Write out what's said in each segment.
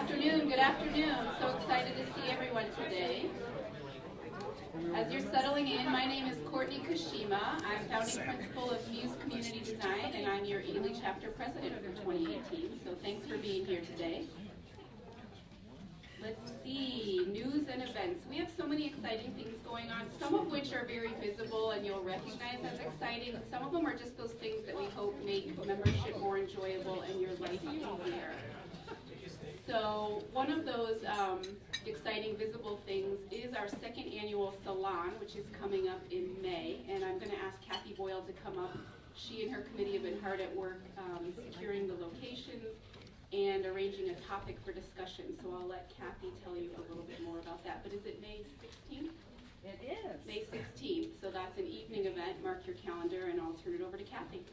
Good afternoon. So excited to see everyone today. As you're settling in, my name is Courtney Kashima. I'm founding principal of Muse Community Design, and I'm your Ely Chapter president for 2018. So thanks for being here today. Let's see, news and events. We have so many exciting things going on, some of which are very visible and you'll recognize as exciting. Some of them are just those things that we hope make membership more enjoyable and your life easier. So one of those exciting visible things is our second annual salon, which is coming up in May, and I'm going to ask Kathy Boyle to come up. She and her committee have been hard at work securing the locations and arranging a topic for discussion. So I'll let Kathy tell you a little bit more about that. But is it May 16th? It is. May 16th. So that's an evening event. Mark your calendar, and I'll turn it over to Kathy.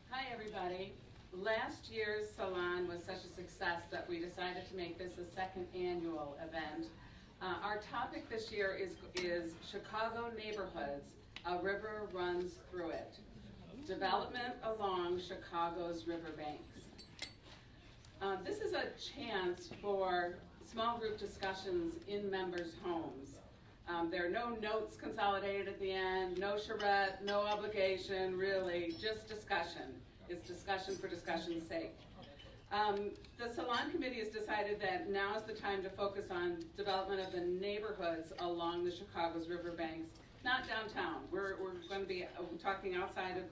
Hi, everybody. Last year's salon was such a success that we decided to make this a second annual event. Our topic this year is Chicago neighborhoods. A river runs through it. Development along Chicago's riverbanks. This is a chance for small group discussions in members' homes. There are no notes consolidated at the end, no charrette, no obligation, really, just discussion. It's discussion for discussion's sake. The Salon Committee has decided that now is the time to focus on development of the neighborhoods along the Chicago's riverbanks, not downtown. We're going to be talking outside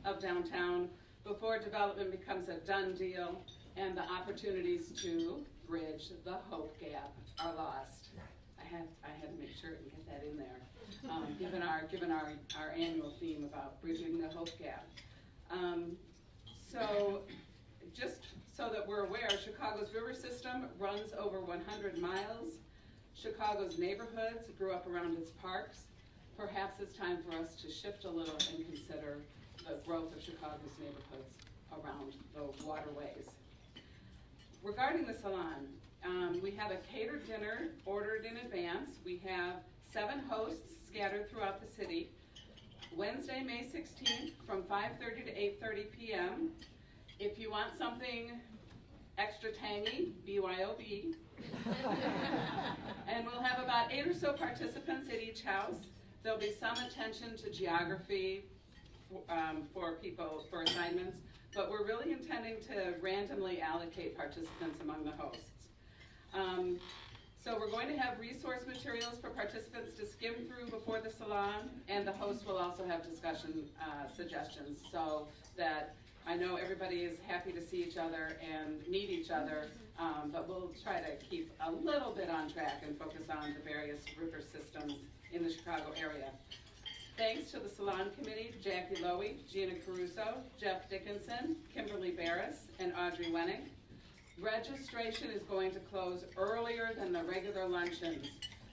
of downtown before development becomes a done deal and the opportunities to bridge the hope gap are lost. I had to make sure and get that in there, given our annual theme about bridging the hope gap. So just so that we're aware, Chicago's river system runs over 100 miles. Chicago's neighborhoods grew up around its parks. Perhaps it's time for us to shift a little and consider the growth of Chicago's neighborhoods around the waterways. Regarding the salon, we have a catered dinner ordered in advance. We have 7 hosts scattered throughout the city. Wednesday, May 16th from 5:30 to 8:30 p.m. If you want something extra tangy, BYOB. And we'll have about 8 or so participants at each house. There'll be some attention to geography for assignments, but we're really intending to randomly allocate participants among the hosts. So we're going to have resource materials for participants to skim through before the salon, and the host will also have discussion suggestions, so that I know everybody is happy to see each other and meet each other, but we'll try to keep a little bit on track and focus on the various river systems in the Chicago area. Thanks to the Salon Committee, Jackie Lowy, Gina Caruso, Jeff Dickinson, Kimberly Barris, and Audrey Wenning. Registration is going to close earlier than the regular luncheons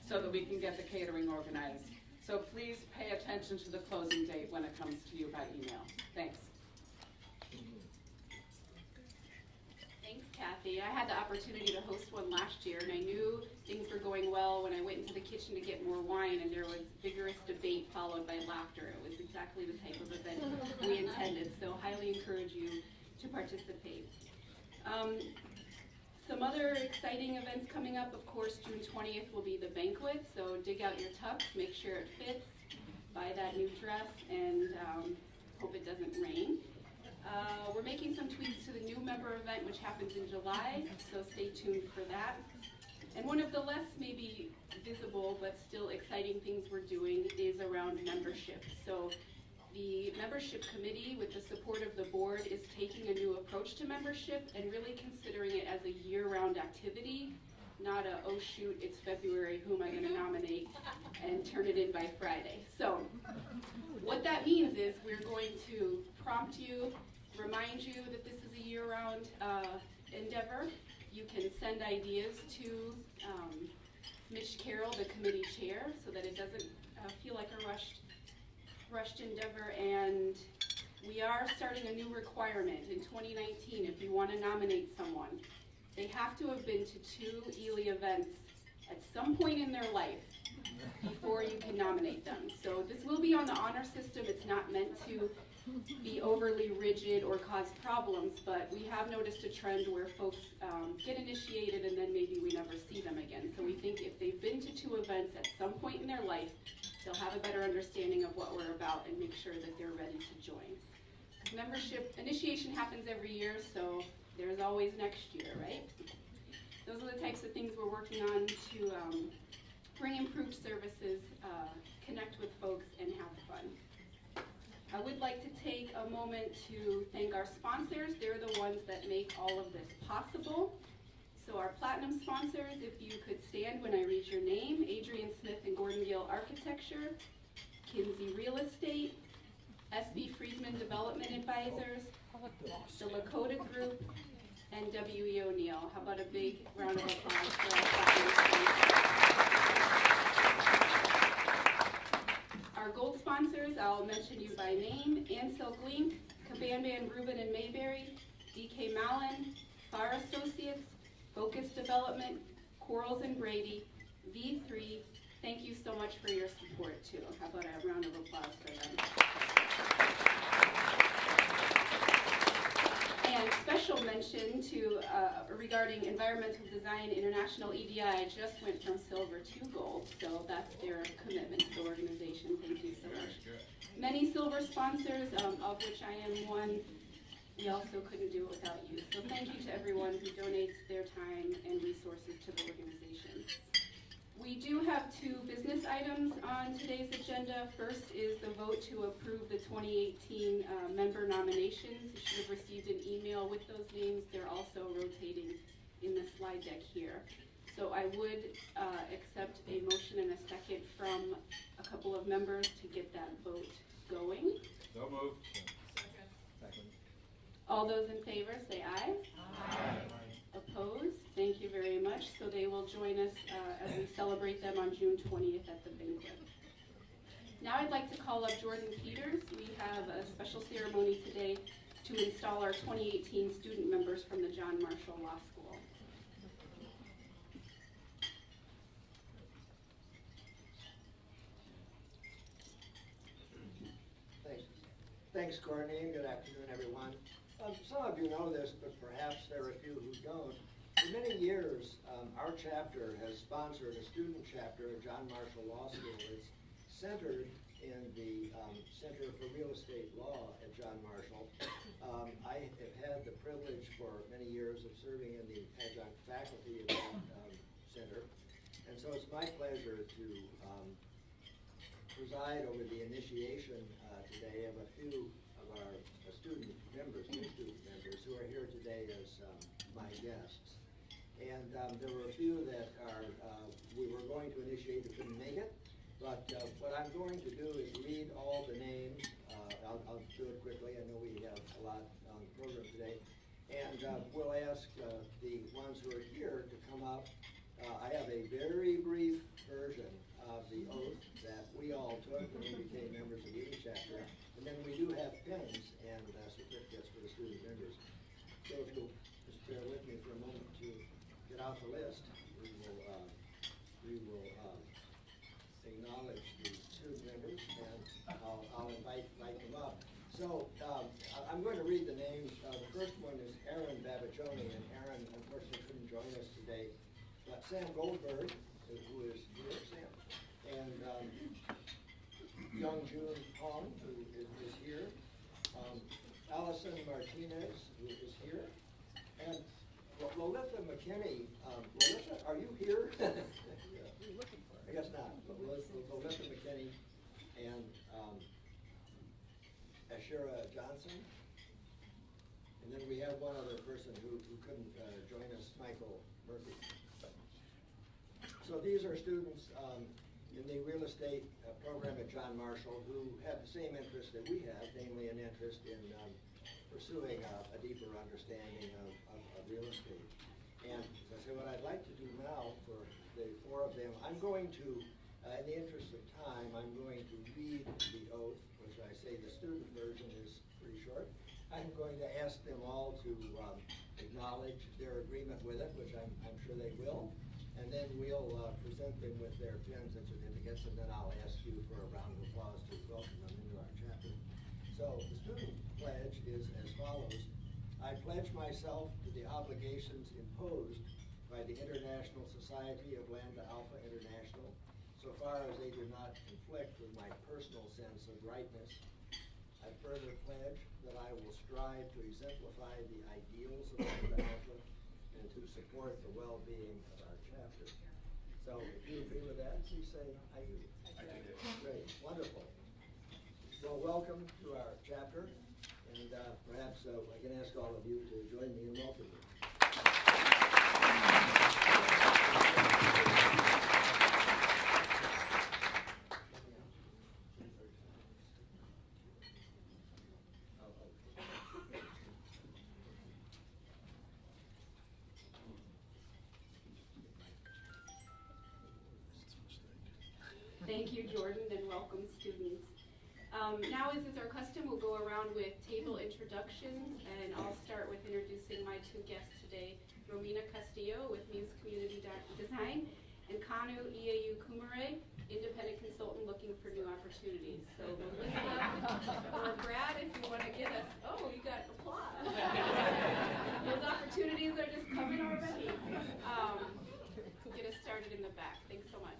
so that we can get the catering organized. So please pay attention to the closing date when it comes to you by email. Thanks. Thanks, Kathy. I had the opportunity to host one last year, and I knew things were going well when I went into the kitchen to get more wine, and there was vigorous debate followed by laughter. It was exactly the type of event we intended, so highly encourage you to participate. Some other exciting events coming up, of course, June 20th will be the banquet, so dig out your tux, make sure it fits, buy that new dress, and hope it doesn't rain. We're making some tweaks to the new member event, which happens in July, so stay tuned for that. And one of the less maybe visible but still exciting things we're doing is around membership. So the membership committee, with the support of the board, is taking a new approach to membership and really considering it as a year-round activity, not a, oh shoot, it's February, who am I going to nominate, and turn it in by Friday. So what that means is we're going to prompt you, remind you that this is a year-round endeavor. You can send ideas to Mitch Carroll, the committee chair, so that it doesn't feel like a rushed endeavor. And we are starting a new requirement in 2019. If you want to nominate someone, they have to have been to 2 Ely events at some point in their life before you can nominate them. So this will be on the honor system. It's not meant to be overly rigid or cause problems, but we have noticed a trend where folks get initiated and then maybe we never see them again. So we think if they've been to 2 events at some point in their life, they'll have a better understanding of what we're about and make sure that they're ready to join. Membership initiation happens every year, so there's always next year, right? Those are the types of things we're working on to bring improved services, connect with folks, and have fun. I would like to take a moment to thank our sponsors. They're the ones that make all of this possible. So our platinum sponsors, if you could stand when I read your name: Adrian Smith and Gordon Gill Architecture, Kinsey Real Estate, SB Friedman Development Advisors, the Lakota Group, and W.E. O'Neill. How about a big round of applause for our platinum sponsors? Our gold sponsors, I'll mention you by name: Ansel Glink, Caban Rubin and Mayberry, DK Mallon, Farr Associates, Focus Development, Quarles and Brady, V3. Thank you so much for your support too. How about a round of applause for them? And special mention to regarding Environmental Design International EDI just went from silver to gold, so that's their commitment to the organization. Thank you so much. Many silver sponsors, of which I am one. We also couldn't do it without you. So thank you to everyone who donates their time and resources to the organization. We do have 2 business items on today's agenda. First is the vote to approve the 2018 member nominations. You should have received an email with those names. They're also rotating in the slide deck here. So I would accept a motion and a second from a couple of members to get that vote going. So moved. Second. All those in favor say aye. Aye. Opposed? Thank you very much. So they will join us as we celebrate them on June 20th at the banquet. Now I'd like to call up Jordan Peters. We have a special ceremony today to install our 2018 student members from the John Marshall Law School. Thanks, Courtney, and good afternoon, everyone. Some of you know this, but perhaps there are a few who don't. For many years, our chapter has sponsored a student chapter at John Marshall Law School. It's centered in the Center for Real Estate Law at John Marshall. I have had the privilege for many years of serving in the adjunct faculty of that center, and so it's my pleasure to preside over the initiation today of a few of our student members, new student members, who are here today as my guests. And there were a few that we were going to initiate that couldn't make it, but what I'm going to do is read all the names. I'll do it quickly. I know we have a lot on the program today. And we'll ask the ones who are here to come up. I have a very brief version of the oath that we all took when we became members of the Ely Chapter. And then we do have pins and certificates for the student members. So if you'll just bear with me for a moment to get out the list, we will acknowledge the student members, and I'll invite them up. So I'm going to read the names. The first one is Aaron Babachoni, and Aaron unfortunately couldn't join us today. But Sam Goldberg, who is here, Sam, and Young June Hong, who is here, Allison Martinez, who is here, and Lolitha McKinney. Lolitha, are you here? I guess not. But Lolitha McKinney and Ashira Johnson. And then we have one other person who couldn't join us, Michael Murphy. So these are students in the real estate program at John Marshall who have the same interest that we have, namely an interest in pursuing a deeper understanding of real estate. And as I say, what I'd like to do now for the 4 of them, I'm going to, in the interest of time, I'm going to read the oath, which I say the student version is pretty short. I'm going to ask them all to acknowledge their agreement with it, which I'm sure they will. And then we'll present them with their pins and certificates, and then I'll ask you for a round of applause to welcome them into our chapter. So So the student pledge is as follows. I pledge myself to the obligations imposed by the International Society of Lambda Alpha International, so far as they do not conflict with my personal sense of rightness. I further pledge that I will strive to exemplify the ideals of Lambda Alpha and to support the well-being of our chapter. So if you agree with that, please say I do. I do. Great, wonderful. Well, welcome to our chapter, and perhaps I can ask all of you to join me in welcoming. Thank you, Jordan, and welcome, students. Now, as is our custom, we'll go around with table introductions, and I'll start with introducing my two guests today, Romina Castillo with Muse Community Design, and Kanu Iau Kumare, independent consultant looking for new opportunities. So Melissa or Brad, if you want to get us, oh, you got applause. Those opportunities are just coming already. Get us started in the back. Thanks so much.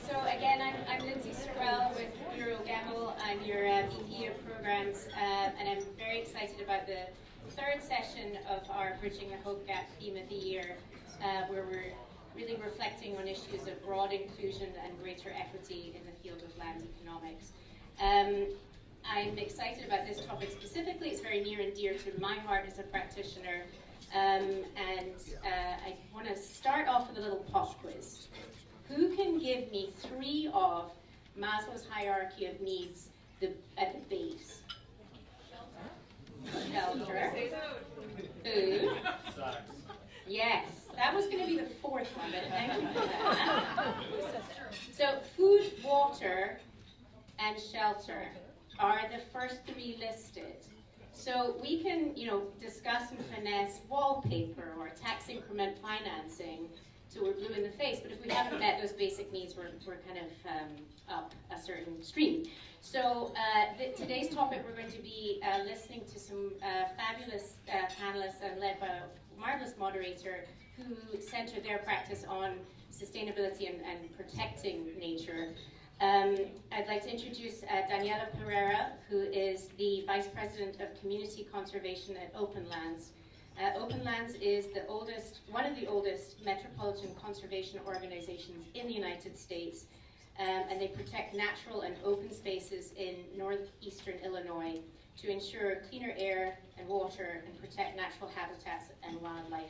So again, I'm Lindsay Squell with Bureau Gamble. I'm your VP of Programs, and I'm very excited about the third session of our Bridging the Hope Gap theme of the year, where we're really reflecting on issues of broad inclusion and greater equity in the field of land economics. I'm excited about this topic specifically. It's very near and dear to my heart as a practitioner. I want to start off with a little pop quiz. Who can give me three of Maslow's hierarchy of needs at the base? Shelter. Food. Yes, that was going to be the fourth one, but thank you for that. So food, water, and shelter are the first three listed. So we can, discuss and finesse wallpaper or tax increment financing till we're blue in the face, but if we haven't met those basic needs, we're kind of up a certain stream. So today's topic, we're going to be listening to some fabulous panelists and led by a marvelous moderator who center their practice on sustainability and protecting nature. I'd like to introduce Daniela Pereira, who is the Vice President of Community Conservation at Open Lands. Open Lands is one of the oldest metropolitan conservation organizations in the United States, and they protect natural and open spaces in northeastern Illinois to ensure cleaner air and water and protect natural habitats and wildlife.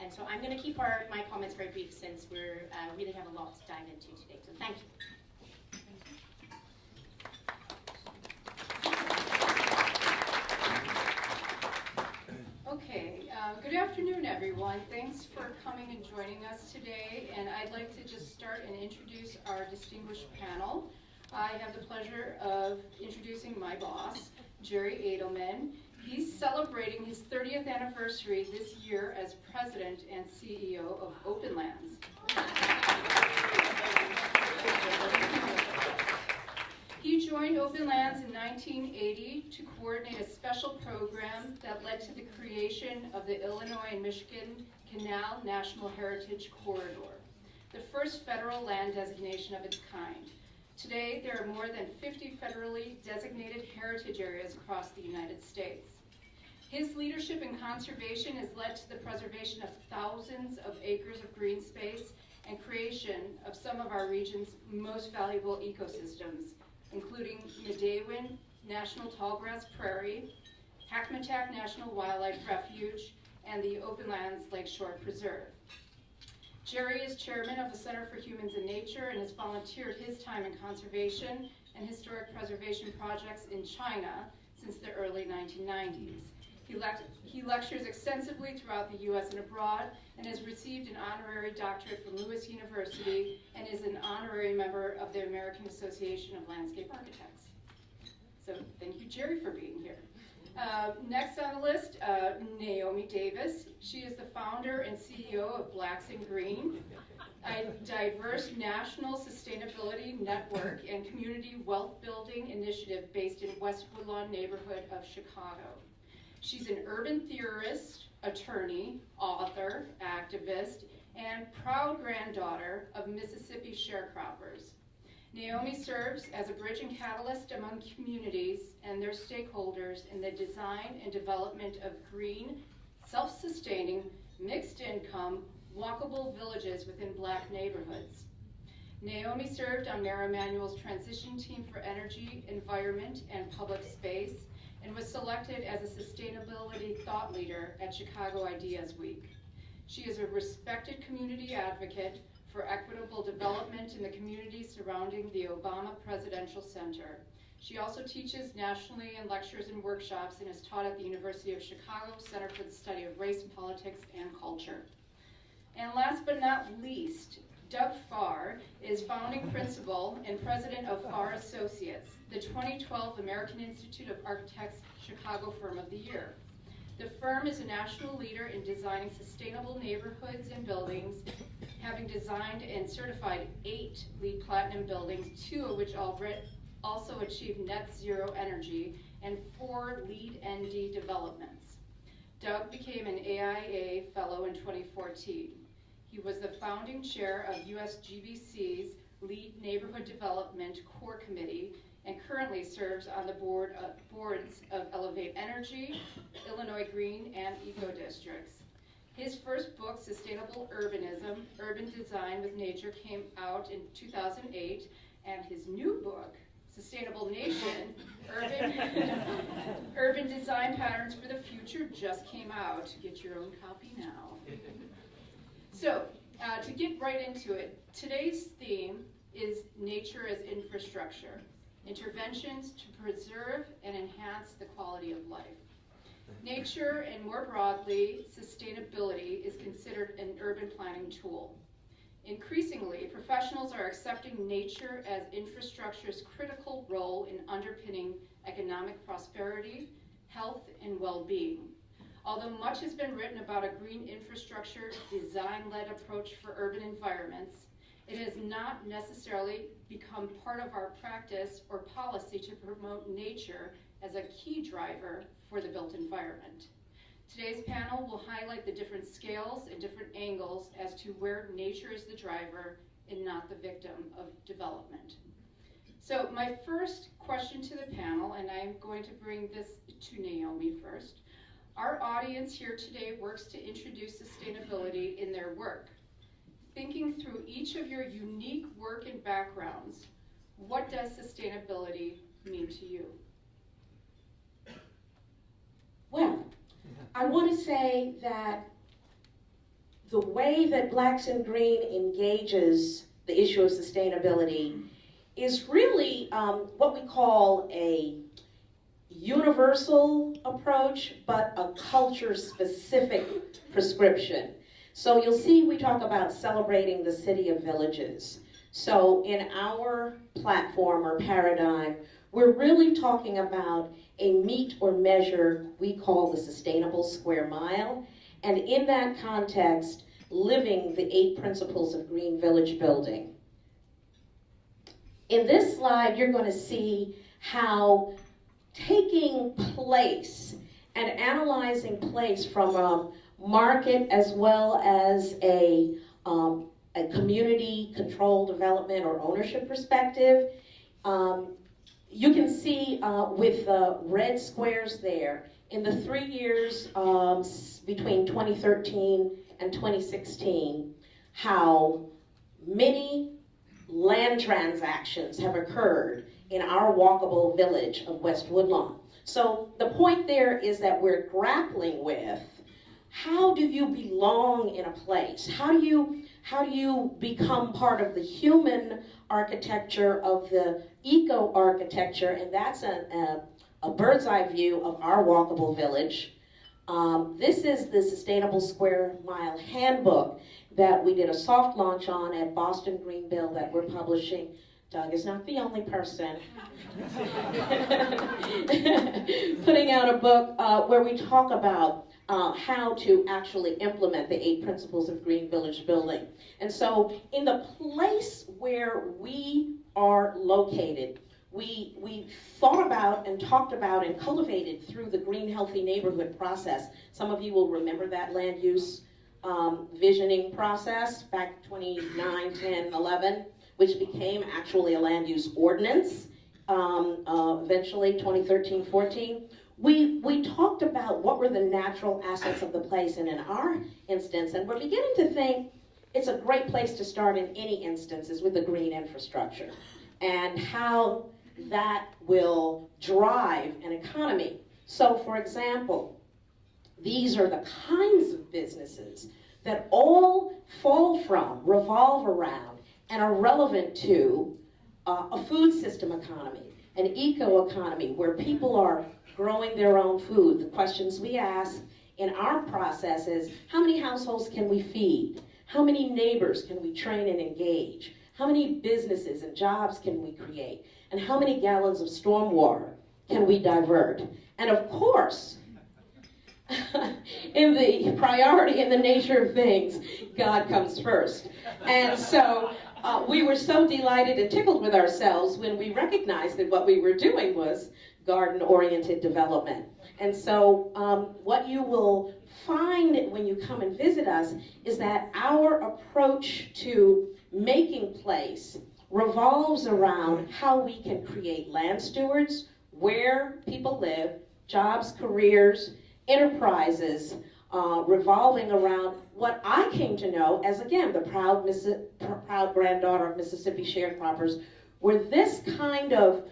And so I'm going to keep my comments very brief since we really have a lot to dive into today. So thank you. Okay, good afternoon, everyone. Thanks for coming and joining us today. And I'd like to just start and introduce our distinguished panel. I have the pleasure of introducing my boss, Jerry Edelman. He's celebrating his 30th anniversary this year as president and CEO of Open Lands. He joined Open Lands in 1980 to coordinate a special program that led to the creation of the Illinois and Michigan Canal National Heritage Corridor, the first federal land designation of its kind. Today, there are more than 50 federally designated heritage areas across the United States. His leadership in conservation has led to the preservation of thousands of acres of green space and creation of some of our region's most valuable ecosystems, including Medewin National Tallgrass Prairie, Hackmatack National Wildlife Refuge, and the Open Lands Lakeshore Preserve. Jerry is chairman of the Center for Humans and Nature and has volunteered his time in conservation and historic preservation projects in China since the early 1990s. He lectures extensively throughout the U.S. and abroad and has received an honorary doctorate from Lewis University and is an honorary member of the American Association of Landscape Architects. So thank you, Jerry, for being here. Next on the list, Naomi Davis. She is the founder and CEO of Blacks in Green, a diverse national sustainability network and community wealth building initiative based in West Woodlawn neighborhood of Chicago. She's an urban theorist, attorney, author, activist, and proud granddaughter of Mississippi sharecroppers. Naomi serves as a bridge and catalyst among communities and their stakeholders in the design and development of green, self-sustaining, mixed-income, walkable villages within Black neighborhoods. Naomi served on Mayor Emanuel's transition team for energy, environment, and public space, and was selected as a sustainability thought leader at Chicago Ideas Week. She is a respected community advocate for equitable development in the communities surrounding the Obama Presidential Center. She also teaches nationally and lectures and workshops and is taught at the University of Chicago Center for the Study of Race, Politics, and Culture. And last but not least, Doug Farr is founding principal and president of Farr Associates, the 2012 American Institute of Architects Chicago Firm of the Year. The firm is a national leader in designing sustainable neighborhoods and buildings, having designed and certified 8 LEED Platinum buildings, 2 of which also achieved net zero energy, and 4 LEED ND developments. Doug became an AIA Fellow in 2014. He was the founding chair of USGBC's LEED Neighborhood Development Core Committee and currently serves on the boards of Elevate Energy, Illinois Green, and Eco Districts. His first book, Sustainable Urbanism, Urban Design with Nature, came out in 2008, and his new book, Sustainable Nation, Urban Design Patterns for the Future, just came out. Get your own copy now. So, to get right into it, today's theme is nature as infrastructure, interventions to preserve and enhance the quality of life. Nature, and more broadly, sustainability, is considered an urban planning tool. Increasingly, professionals are accepting nature as infrastructure's critical role in underpinning economic prosperity, health, and well-being. Although much has been written about a green infrastructure design-led approach for urban environments, it has not necessarily become part of our practice or policy to promote nature as a key driver for the built environment. Today's panel will highlight the different scales and different angles as to where nature is the driver and not the victim of development. So my first question to the panel, and I'm going to bring this to Naomi first. Our audience here today works to introduce sustainability in their work. Thinking through each of your unique work and backgrounds, what does sustainability mean to you? Well, I want to say that the way that Blacks in Green engages the issue of sustainability is really what we call a universal approach, but a culture-specific prescription. So you'll see we talk about celebrating the city of villages. So in our platform or paradigm, we're really talking about a meet or measure we call the sustainable square mile, and in that context, living the 8 principles of green village building. In this slide, you're going to see how taking place and analyzing place from a market as well as a community control development or ownership perspective, you can see with the red squares there, in the 3 years between 2013 and 2016, how many land transactions have occurred in our walkable village of West Woodlawn. So the point there is that we're grappling with, how do you belong in a place? How do you become part of the human architecture of the eco-architecture? And that's a bird's eye view of our walkable village. This is the Sustainable Square Mile Handbook that we did a soft launch on at Boston Greenbill that we're publishing Doug is not the only person, putting out a book where we talk about how to actually implement the 8 principles of green village building. And so in the place where we are located, we thought about and talked about and cultivated through the Green Healthy Neighborhood process. Some of you will remember that land use visioning process back 29, 10, 11, which became actually a land use ordinance, eventually 2013, 14. We talked about what were the natural assets of the place, and in our instance, and we're beginning to think it's a great place to start in any instance is with the green infrastructure and how that will drive an economy. So for example, these are the kinds of businesses that all fall from, revolve around, and are relevant to a food system economy, an eco-economy where people are growing their own food. The questions we ask in our process is, how many households can we feed? How many neighbors can we train and engage? How many businesses and jobs can we create? And how many gallons of stormwater can we divert? And of course, in the priority and the nature of things, God comes first. And so we were so delighted and tickled with ourselves when we recognized that what we were doing was garden-oriented development. And so what you will find when you come and visit us is that our approach to making place revolves around how we can create land stewards, where people live, jobs, careers, enterprises, revolving around what I came to know as, again, the proud granddaughter of Mississippi sharecroppers, where this kind of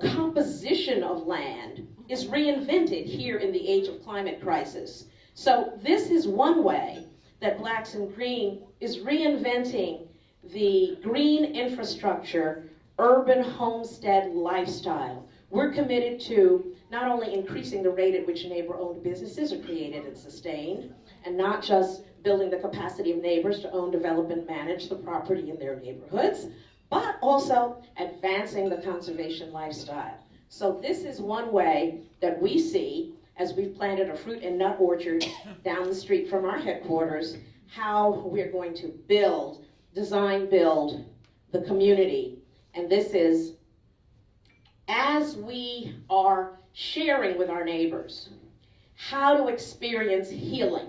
composition of land is reinvented here in the age of climate crisis. So this is one way that Blacks in Green is reinventing the green infrastructure, urban homestead lifestyle. We're committed to not only increasing the rate at which neighbor-owned businesses are created and sustained, and not just building the capacity of neighbors to own, develop, and manage the property in their neighborhoods, but also advancing the conservation lifestyle. So this is one way that we see, as we've planted a fruit and nut orchard down the street from our headquarters, how we're going to build, design build the community. And this is as we are sharing with our neighbors how to experience healing,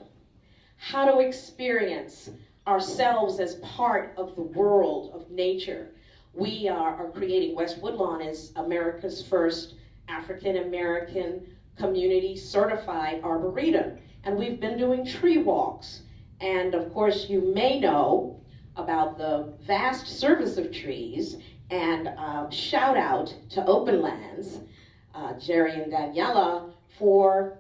how to experience ourselves as part of the world of nature. We are creating West Woodlawn as America's first African-American community certified arboretum. And we've been doing tree walks. And of course, you may know about the vast service of trees, and shout out to Open Lands, Jerry and Daniela, for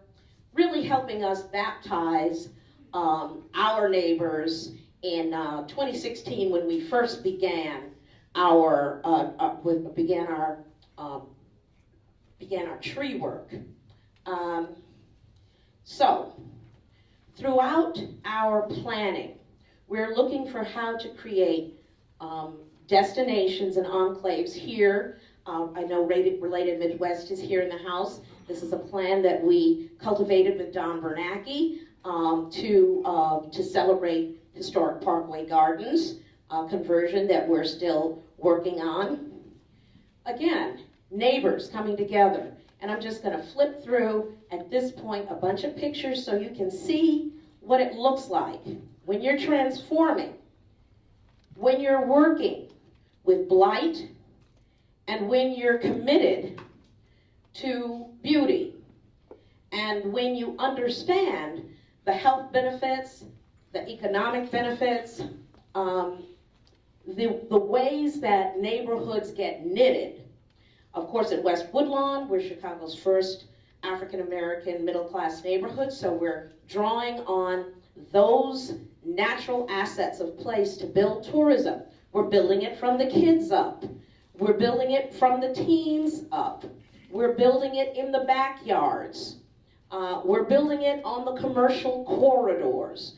really helping us baptize our neighbors in 2016 when we first began our tree work. So throughout our planning, we're looking for how to create destinations and enclaves here. I know Related Midwest is here in the house. This is a plan that we cultivated with Don Bernanke to celebrate Historic Parkway Gardens, conversion that we're still working on. Again, neighbors coming together. And I'm just going to flip through, at this point, a bunch of pictures so you can see what it looks like when you're transforming, when you're working with blight, and when you're committed to beauty, and when you understand the health benefits, the economic benefits, the ways that neighborhoods get knitted. Of course, at West Woodlawn, we're Chicago's first African-American middle-class neighborhood, so we're drawing on those natural assets of place to build tourism. We're building it from the kids up. We're building it from the teens up. We're building it in the backyards. We're building it on the commercial corridors.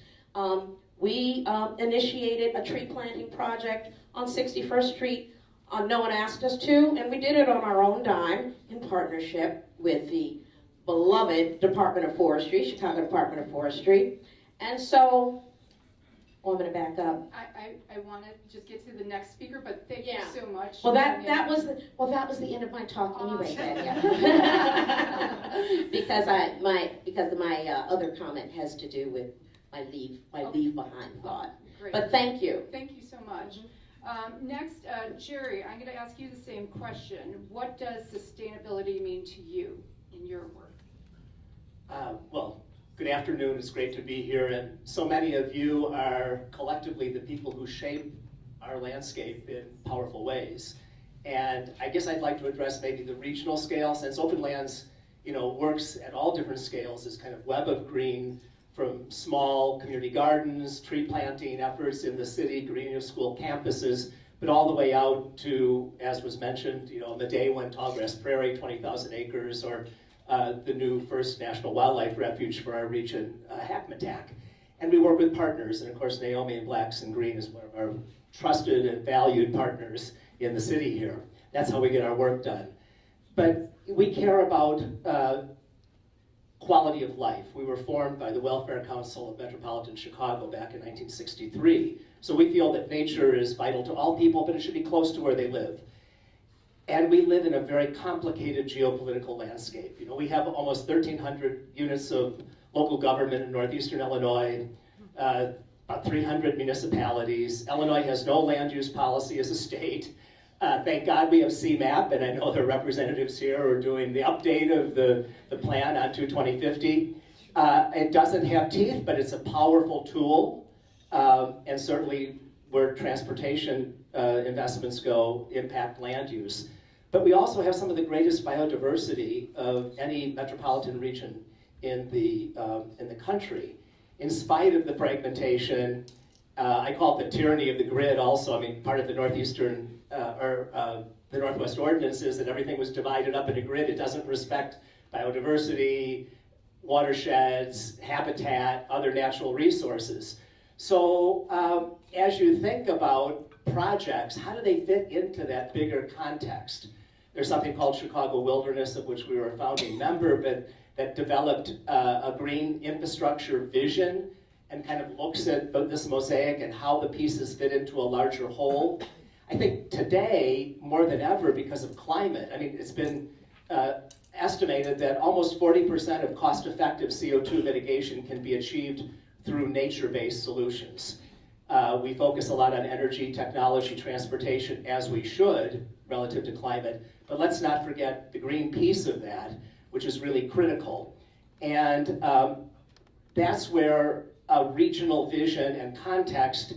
We initiated a tree planting project on 61st Street. No one asked us to, and we did it on our own dime in partnership with the beloved Department of Forestry, Chicago Department of Forestry. And so, I'm going to back up. I want to just get to the next speaker, but thank you Yeah. so much. Well, that was the end of my talk anyway. Awesome. Then, because my other comment has to do with my leave behind thought. Great. But thank you. Thank you so much. Next, Jerry, I'm going to ask you the same question. What does sustainability mean to you in your work? Well, good afternoon. It's great to be here. And so many of you are collectively the people who shape our landscape in powerful ways. And I guess I'd like to address maybe the regional scale, since Open Lands, works at all different scales, this kind of web of green, from small community gardens, tree planting efforts in the city, greening of school campuses, but all the way out to, as was mentioned, Medewan, Tallgrass Prairie, 20,000 acres, or the new first National Wildlife Refuge for our region, Hackmatack. And we work with partners, and of course Naomi and Blacks and Green is one of our trusted and valued partners in the city here. That's how we get our work done. But we care about quality of life. We were formed by the Welfare Council of Metropolitan Chicago back in 1963. So we feel that nature is vital to all people, but it should be close to where they live. And we live in a very complicated geopolitical landscape. We have almost 1,300 units of local government in northeastern Illinois, about 300 municipalities. Illinois has no land use policy as a state. Thank God we have CMAP, and I know there are representatives here who are doing the update of the plan on 2050. It doesn't have teeth, but it's a powerful tool, and certainly where transportation investments go impact land use. But we also have some of the greatest biodiversity of any metropolitan region in the country. In spite of the fragmentation, I call it the tyranny of the grid also. I mean, part of the northeastern the Northwest Ordinance is that everything was divided up in a grid. It doesn't respect biodiversity, watersheds, habitat, other natural resources. So as you think about projects, how do they fit into that bigger context? There's something called Chicago Wilderness, of which we were a founding member, but that developed a green infrastructure vision and kind of looks at this mosaic and how the pieces fit into a larger whole. I think today, more than ever, because of climate, I mean, it's been estimated that almost 40% of cost-effective CO2 mitigation can be achieved through nature-based solutions. We focus a lot on energy, technology, transportation, as we should, relative to climate, but let's not forget the green piece of that, which is really critical. And that's where a regional vision and context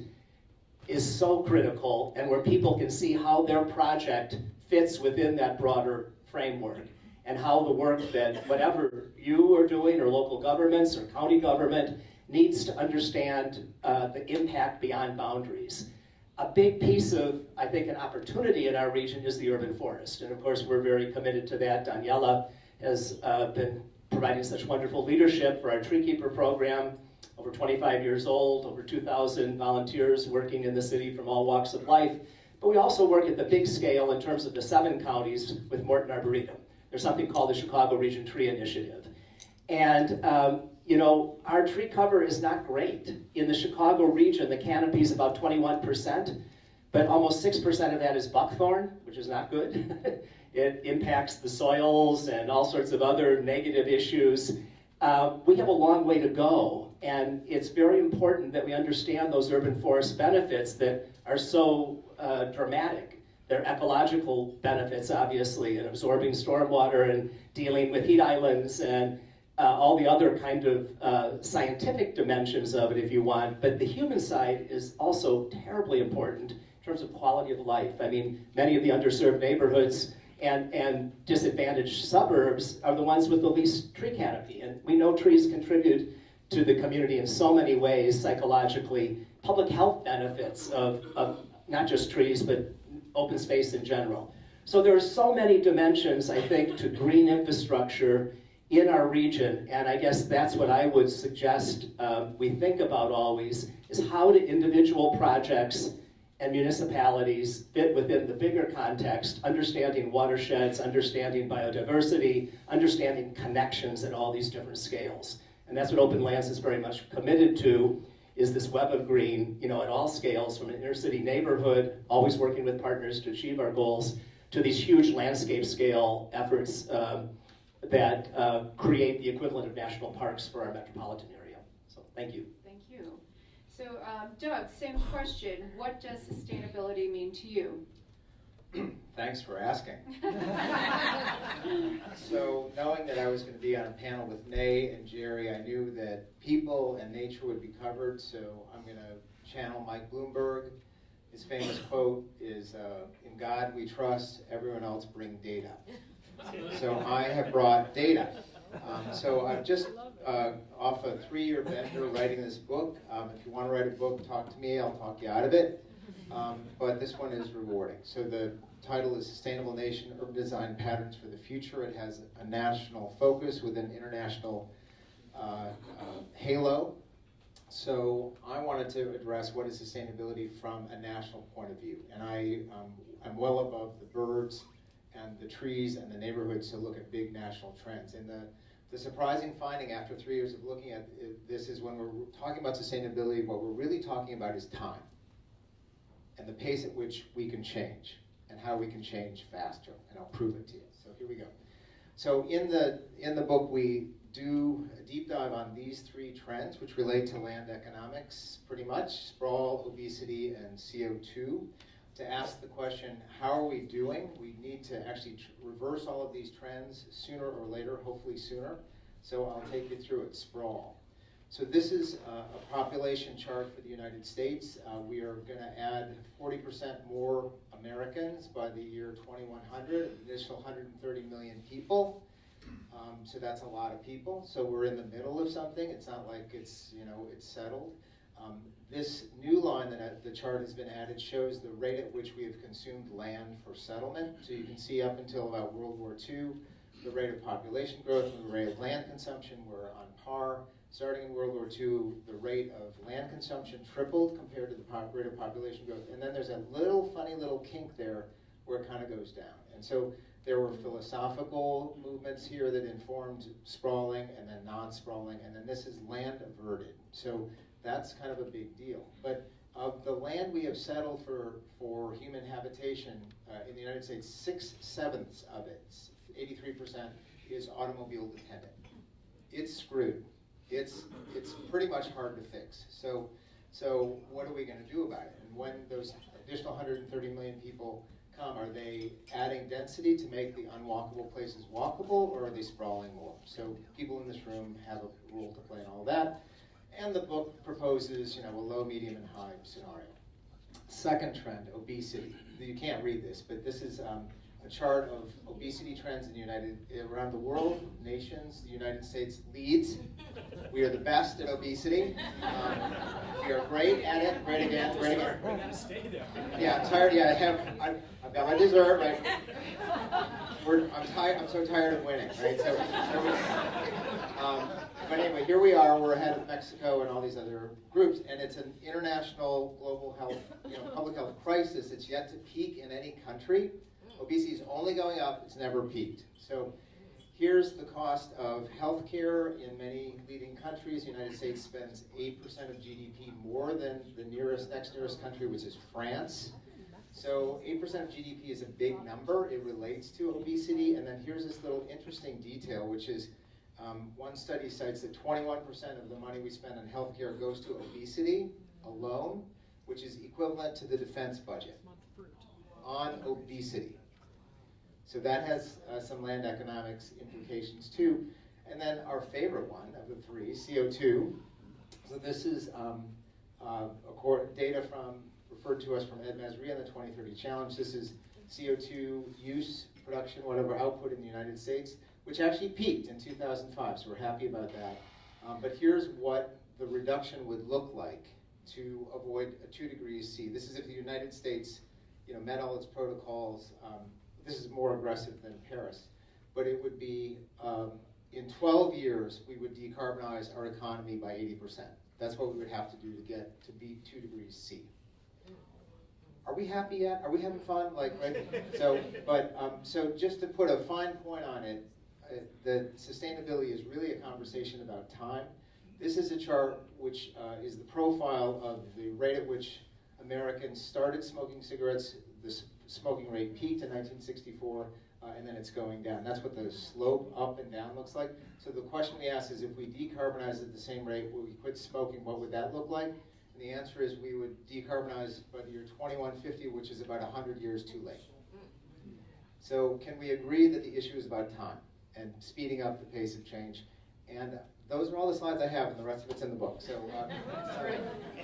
is so critical, and where people can see how their project fits within that broader framework, and how the work that whatever you are doing, or local governments, or county government, needs to understand the impact beyond boundaries. A big piece of, I think, an opportunity in our region is the urban forest, and of course we're very committed to that. Daniela has been providing such wonderful leadership for our Tree Keeper program, over 25 years old, over 2,000 volunteers working in the city from all walks of life. But we also work at the big scale in terms of the 7 counties with Morton Arboretum. There's something called the Chicago Region Tree Initiative. And our tree cover is not great. In the Chicago region, the canopy is about 21%, but almost 6% of that is buckthorn, which is not good. It impacts the soils and all sorts of other negative issues. We have a long way to go, and it's very important that we understand those urban forest benefits that are so dramatic. They're ecological benefits, obviously, in absorbing stormwater and dealing with heat islands and all the other kind of scientific dimensions of it, if you want. But the human side is also terribly important in terms of quality of life. I mean, many of the underserved neighborhoods and disadvantaged suburbs are the ones with the least tree canopy. And we know trees contribute to the community in so many ways, psychologically, public health benefits of not just trees, but open space in general. So there are so many dimensions, I think, to green infrastructure in our region, and I guess that's what I would suggest we think about always, is how do individual projects and municipalities fit within the bigger context, understanding watersheds, understanding biodiversity, understanding connections at all these different scales. And that's what Open Lands is very much committed to, is this web of green, at all scales, from an inner city neighborhood, always working with partners to achieve our goals, to these huge landscape scale efforts that create the equivalent of national parks for our metropolitan area. So thank you. Thank you. So Doug, same question. What does sustainability mean to you? Thanks for asking. So knowing that I was going to be on a panel with May and Jerry, I knew that people and nature would be covered, so I'm going to channel Mike Bloomberg. His famous quote is, "In God we trust, everyone else bring data." So I have brought data. So I'm just off a 3-year bender writing this book. If you want to write a book, talk to me, I'll talk you out of it. But this one is rewarding. So the title is Sustainable Nation, Urban Design Patterns for the Future. It has a national focus with an international halo. So I wanted to address what is sustainability from a national point of view. And I'm well above the birds and the trees and the neighborhoods to look at big national trends. And the surprising finding after 3 years of looking at this is when we're talking about sustainability, what we're really talking about is time and the pace at which we can change and how we can change faster. And I'll prove it to you. So here we go. So in the book, we do a deep dive on these 3 trends, which relate to land economics pretty much: sprawl, obesity, and CO2. To ask the question, how are we doing? We need to actually reverse all of these trends sooner or later, hopefully sooner. So I'll take you through it. Sprawl. So this is a population chart for the United States. We are going to add 40% more Americans by the year 2100, an additional 130 million people. So that's a lot of people. So we're in the middle of something. It's not like it's settled. This new line that the chart has been added shows the rate at which we have consumed land for settlement. So you can see up until about World War II, the rate of population growth and the rate of land consumption were on par. Starting in World War II, the rate of land consumption tripled compared to the rate of population growth. And then there's a funny little kink there where it kind of goes down. And so there were philosophical movements here that informed sprawling and then non-sprawling. And then this is land averted. So that's kind of a big deal. But of the land we have settled for human habitation in the United States, 6/7 of it, 83%, is automobile dependent. It's screwed. It's pretty much hard to fix. So what are we going to do about it? And when those additional 130 million people come, are they adding density to make the unwalkable places walkable, or are they sprawling more? So people in this room have a role to play in all that. And the book proposes, a low, medium, and high scenario. Second trend, obesity. You can't read this, but this is a chart of obesity trends around the world, nations. The United States leads. We are the best at obesity. We are great at it. Great again. Great again. We're gonna stay there. Yeah, I'm tired. Yeah, I've got my dessert. Right. I'm so tired of winning. Right. So. But anyway, here we are. We're ahead of Mexico and all these other groups, and it's an international global health, public health crisis. It's yet to peak in any country. Obesity is only going up. It's never peaked. So here's the cost of healthcare in many leading countries. The United States spends 8% of GDP more than the next nearest country, which is France. So 8% of GDP is a big number. It relates to obesity. And then here's this little interesting detail, which is one study cites that 21% of the money we spend on healthcare goes to obesity alone, which is equivalent to the defense budget on obesity. So that has some land economics implications too. And then our favorite one of the 3, CO2. So this is data referred to us from Ed Mesri on the 2030 Challenge. This is CO2 use, production, whatever output in the United States, which actually peaked in 2005, so we're happy about that. But here's what the reduction would look like to avoid a 2 degrees C. This is if the United States met all its protocols. This is more aggressive than Paris. But it would be, in 12 years, we would decarbonize our economy by 80%. That's what we would have to do to beat 2 degrees C. are we happy yet? Are we having fun? Like, right? So just to put a fine point on it, the sustainability is really a conversation about time. This is a chart which is the profile of the rate at which Americans started smoking cigarettes. The smoking rate peaked in 1964, and then it's going down. That's what the slope up and down looks like. So the question we ask is, if we decarbonize at the same rate, will we quit smoking, what would that look like? And the answer is we would decarbonize by the year 2150, which is about 100 years too late. So can we agree that the issue is about time and speeding up the pace of change? And those are all the slides I have, and the rest of it's in the book. So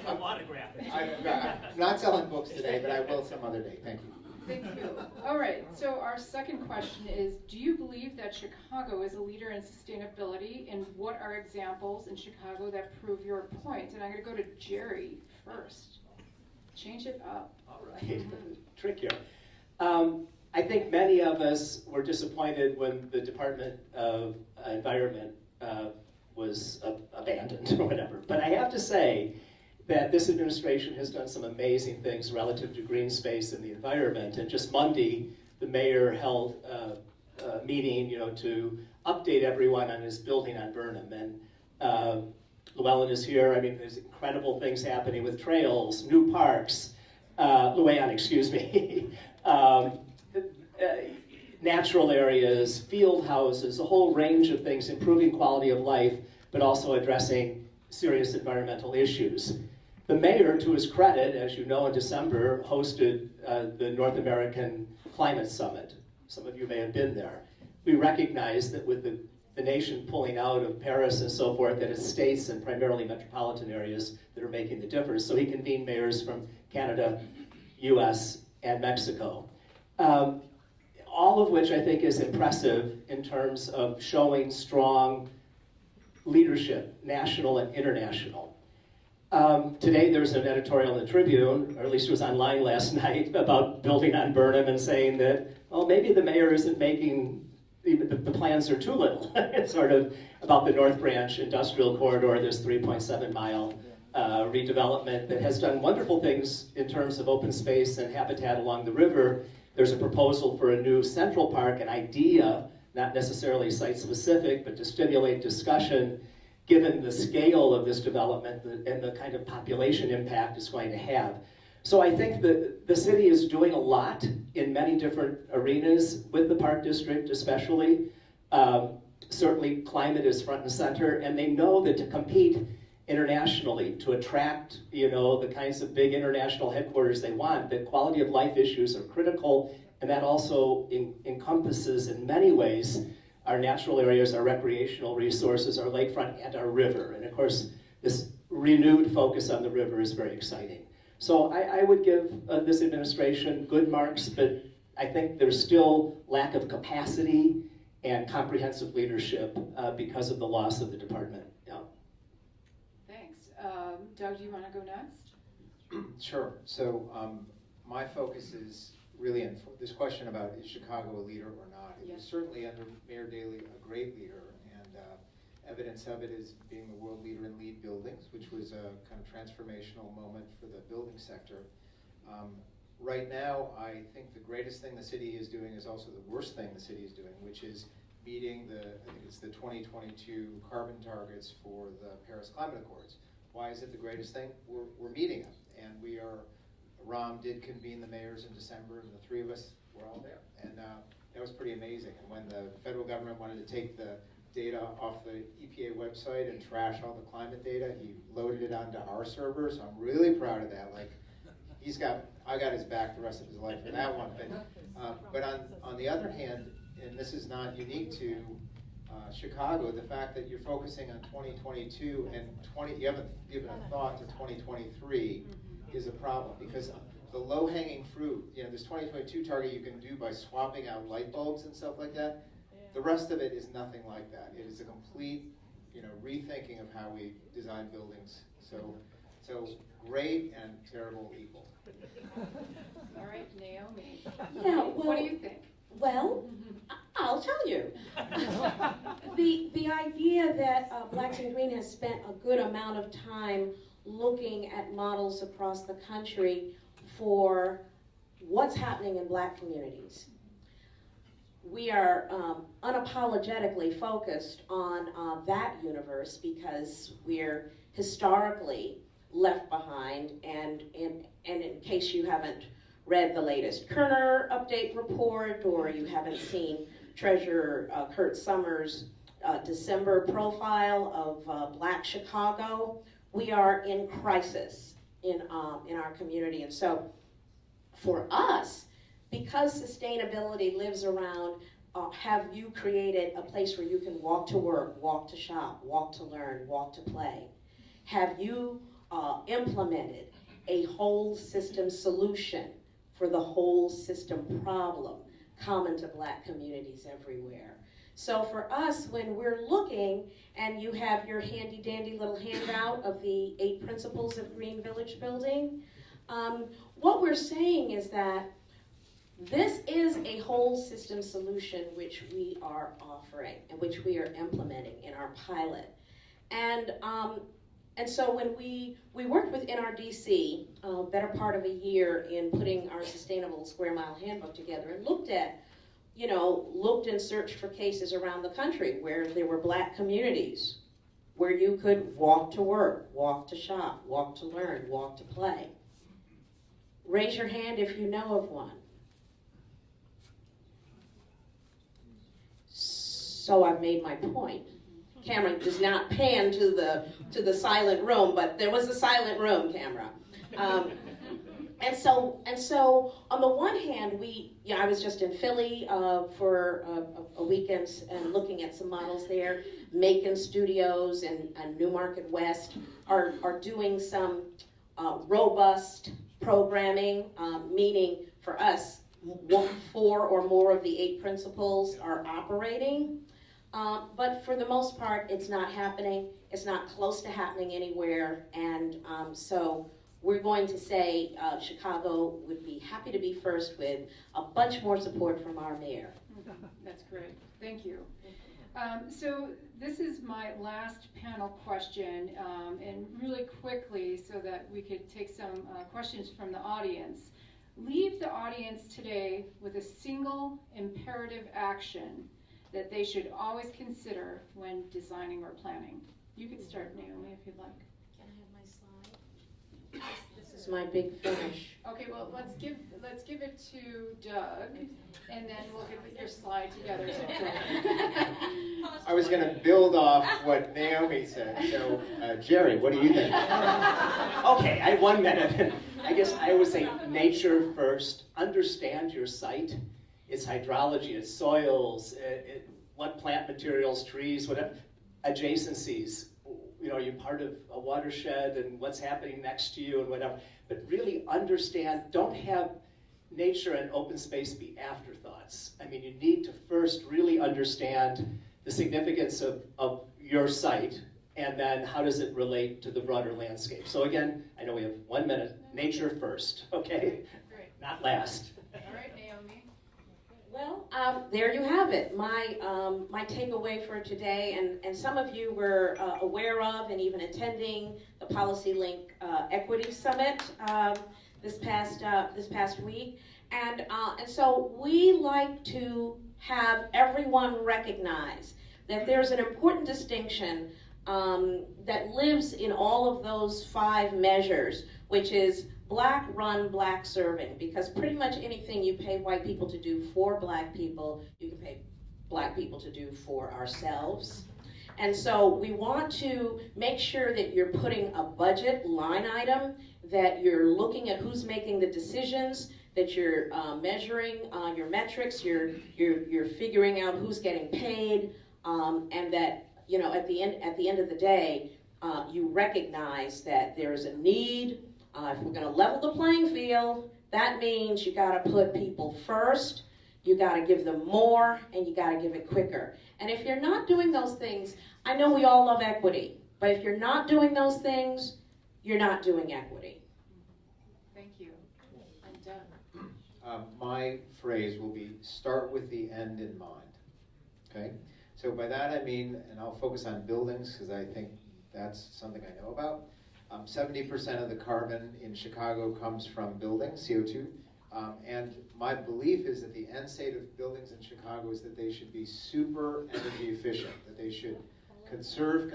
I'm autographed. I'm not selling books today, but I will some other day. Thank you. Thank you. All right, so our second question is, do you believe that Chicago is a leader in sustainability, and what are examples in Chicago that prove your point? And I'm going to go to Jerry first. Change it up. All right, trickier. I think many of us were disappointed when the Department of Environment was abandoned or whatever. But I have to say that this administration has done some amazing things relative to green space and the environment. And just Monday, the mayor held a meeting, to update everyone on his building on Burnham. And Llewellyn is here. I mean, there's incredible things happening with trails, new parks, Llewellyn, excuse me, natural areas, field houses, a whole range of things, improving quality of life, but also addressing serious environmental issues. The mayor, to his credit, as you know, in December, hosted the North American Climate Summit. Some of you may have been there. We recognize that with the nation pulling out of Paris and so forth, that it's states and primarily metropolitan areas that are making the difference. So he convened mayors from Canada, US, and Mexico. All of which I think is impressive in terms of showing strong leadership, national and international. Today there's an editorial in the Tribune, or at least it was online last night, about building on Burnham and saying that, well, maybe the mayor isn't making, the plans are too little. It's sort of about the North Branch Industrial Corridor, this 3.7 mile redevelopment that has done wonderful things in terms of open space and habitat along the river. There's a proposal for a new Central Park, an idea, not necessarily site-specific, but to stimulate discussion given the scale of this development and the kind of population impact it's going to have. So I think that the city is doing a lot in many different arenas, with the Park District especially. Certainly climate is front and center, and they know that to compete internationally, to attract, the kinds of big international headquarters they want, that quality of life issues are critical, and that also encompasses in many ways our natural areas, our recreational resources, our lakefront, and our river. And of course, this renewed focus on the river is very exciting. So I would give this administration good marks, but I think there's still lack of capacity and comprehensive leadership because of the loss of the department. Yeah. Thanks. Doug, do you want to go next? Sure. So my focus is really in this question about, is Chicago a leader or not? It was certainly under Mayor Daley a great leader, and evidence of it is being the world leader in LEED buildings, which was a kind of transformational moment for the building sector. Right now, I think the greatest thing the city is doing is also the worst thing the city is doing, which is meeting I think it's the 2022 carbon targets for the Paris Climate Accords. Why is it the greatest thing? We're meeting them, and Ram did convene the mayors in December, and the three of us were all there, and that was pretty amazing. And when the federal government wanted to take the data off the EPA website and trash all the climate data, he loaded it onto our server, so I'm really proud of that. Like, I got his back the rest of his life for that one. But on the other hand, and this is not unique to Chicago, the fact that you're focusing on 2022 and you haven't given a thought to 2023 is a problem, because the low-hanging fruit, this 2022 target you can do by swapping out light bulbs and stuff like that. The rest of it is nothing like that. It is a complete, rethinking of how we design buildings. So great and terrible equal. All right, Naomi. Yeah, what do you think? Well, I'll tell you. The idea that Blacks and Green has spent a good amount of time looking at models across the country for what's happening in Black communities. We are unapologetically focused on that universe because we're historically left behind, and in case you haven't read the latest Kerner update report, or you haven't seen Treasurer Kurt Summers' December profile of Black Chicago, we are in crisis in our community. And so for us, because sustainability lives around, have you created a place where you can walk to work, walk to shop, walk to learn, walk to play? Have you implemented a whole system solution for the whole system problem common to Black communities everywhere? So for us, when we're looking, and you have your handy dandy little handout of the 8 principles of Green Village Building, what we're saying is that this is a whole system solution which we are offering and which we are implementing in our pilot. And so when we worked with NRDC, better part of a year in putting our Sustainable Square Mile Handbook together, and looked and searched for cases around the country where there were Black communities, where you could walk to work, walk to shop, walk to learn, walk to play. Raise your hand if you know of one. So I've made my point. Camera does not pan to the silent room, but there was a silent room camera. And so on the one hand, I was just in Philly for a weekend and looking at some models there. Macon Studios and Newmarket West are doing some robust programming, meaning for us, 4 or more of the 8 principles are operating. But for the most part, it's not happening. It's not close to happening anywhere. And so we're going to say Chicago would be happy to be first with a bunch more support from our mayor. That's great. Thank you. So this is my last panel question, and really quickly so that we could take some questions from the audience. Leave the audience today with a single imperative action that they should always consider when designing or planning. You can start, Naomi, if you'd like. Can I have my slide? This is my big finish. Okay, well, let's give it to Doug, and then we'll get your slide together. I was going to build off what Naomi said. So, Jerry, what do you think? Okay, I have 1 minute. I guess I would say nature first. Understand your site, its hydrology, its soils, what plant materials, trees, whatever, adjacencies. You're part of a watershed and what's happening next to you and whatever. But really understand, don't have nature and open space be afterthoughts. I mean, you need to first really understand the significance of your site, and then how does it relate to the broader landscape. So again, I know we have 1 minute. Nature first, okay? Great. Not last. All right, Naomi. Well, there you have it. My takeaway for today, and some of you were aware of and even attending the Policy Link Equity Summit this past week, and so we like to have everyone recognize that there's an important distinction that lives in all of those 5 measures, which is Black run, Black serving, because pretty much anything you pay white people to do for Black people, you can pay Black people to do for ourselves. And so we want to make sure that you're putting a budget line item, that you're looking at who's making the decisions, that you're measuring your metrics, you're figuring out who's getting paid, and that at the end of the day, you recognize that there's a need. If we're going to level the playing field, that means you got to put people first, you got to give them more, and you got to give it quicker. And if you're not doing those things, I know we all love equity, but if you're not doing those things, you're not doing equity. Thank you. I'm done. My phrase will be, start with the end in mind, okay? So by that I mean, and I'll focus on buildings because I think that's something I know about. 70% of the carbon in Chicago comes from buildings, CO2. And my belief is that the end state of buildings in Chicago is that they should be super energy efficient, that they should conserve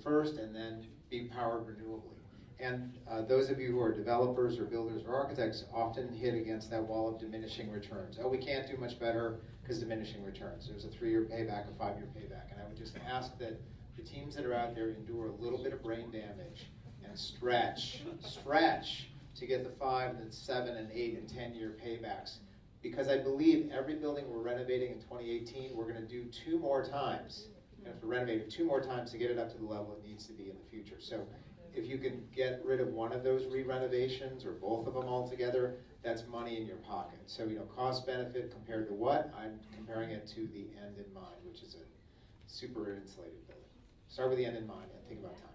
first and then be powered renewably. And those of you who are developers or builders or architects often hit against that wall of diminishing returns. Oh, we can't do much better because diminishing returns. There's a 3-year payback, a 5-year payback. And I would just ask that the teams that are out there endure a little bit of brain damage and stretch to get the 5, and 7, and 8, and 10-year paybacks. Because I believe every building we're renovating in 2018, we're going to do 2 more times. We're going to have to renovate it 2 more times to get it up to the level it needs to be in the future. So if you can get rid of one of those re-renovations or both of them altogether, that's money in your pocket. So, cost benefit compared to what? I'm comparing it to the end in mind, which is a super insulated building. Start with the end in mind and think about time.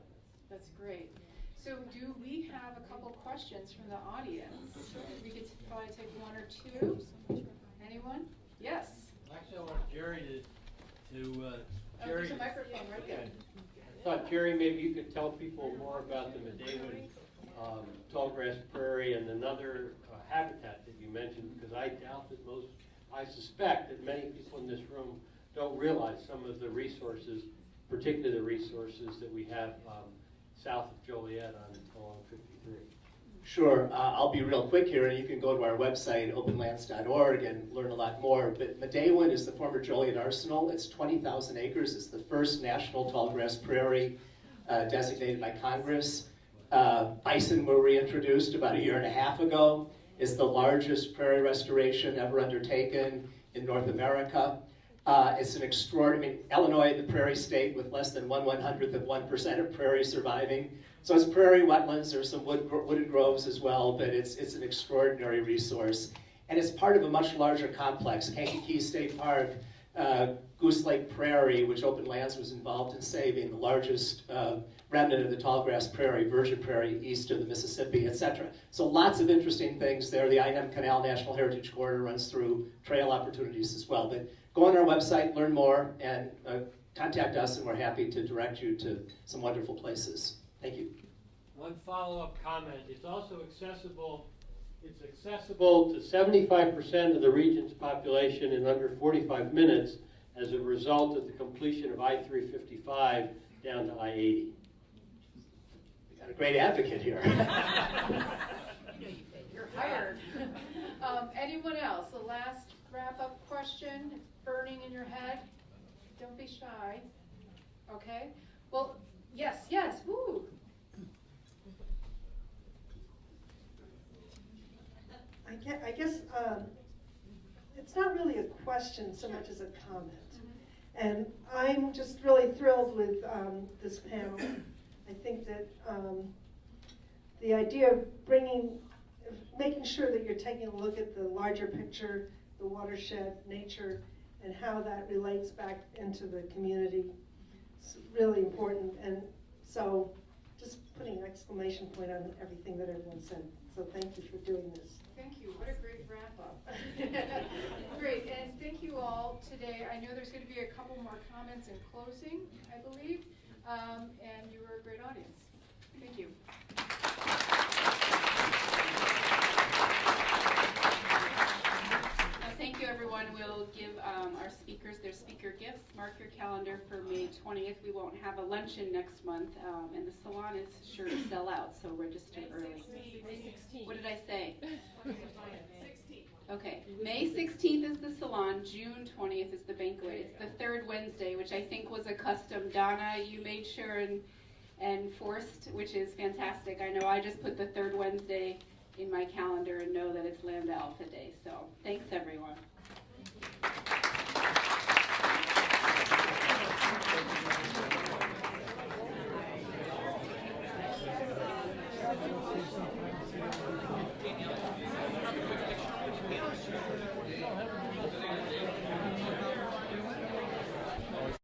That's great. So do we have a couple questions from the audience? We could probably take 1 or 2. Anyone? Yes. Actually, I want Jerry to There's a microphone right there. I thought, Jerry, maybe you could tell people more about the Medawan tallgrass prairie and another habitat that you mentioned, because I doubt that I suspect that many people in this room don't realize some of the resources, particularly the resources that we have south of Joliet along 53. Sure, I'll be real quick here, and you can go to our website, openlands.org, and learn a lot more. But Medawan is the former Joliet Arsenal. It's 20,000 acres. It's the first national tallgrass prairie designated by Congress. Bison were reintroduced about 1.5 years ago. It's the largest prairie restoration ever undertaken in North America. It's an extraordinary, Illinois, the prairie state with less than 1/100th of 1% of prairie surviving. So it's prairie wetlands, there's some wooded groves as well, but it's an extraordinary resource. And it's part of a much larger complex, Kankakee State Park, Goose Lake Prairie, which Open Lands was involved in saving, the largest remnant of the tallgrass prairie, virgin prairie east of the Mississippi, etc. So lots of interesting things there. The I&M Canal National Heritage Corridor runs through trail opportunities as well. But go on our website, learn more, and contact us, and we're happy to direct you to some wonderful places. Thank you. One follow-up comment. It's also accessible. It's accessible to 75% of the region's population in under 45 minutes as a result of the completion of I-355 down to I-80. We got a great advocate here. You're hired. Anyone else? The last wrap-up question. It's burning in your head. Don't be shy. Okay. Well, yes. Woo. I guess it's not really a question so much as a comment. And I'm just really thrilled with this panel. I think that the idea of making sure that you're taking a look at the larger picture, the watershed, nature, and how that relates back into the community is really important. And so just putting an exclamation point on everything that everyone said. So thank you for doing this. Thank you. What a great wrap-up. Great, and thank you all today. I know there's going to be a couple more comments in closing, I believe, and you were a great audience. Thank you. Thank you, everyone. We'll give our speakers their speaker gifts. Mark your calendar for May 20th. We won't have a luncheon next month, and the salon is sure to sell out, so register early. May 16th. What did I say? 16th. Okay. May 16th is the salon. June 20th is the banquet. It's the third Wednesday, which I think was a custom. Donna, you made sure and forced, which is fantastic. I know I just put the third Wednesday in my calendar and know that it's Lambda Alpha Day. So thanks, everyone.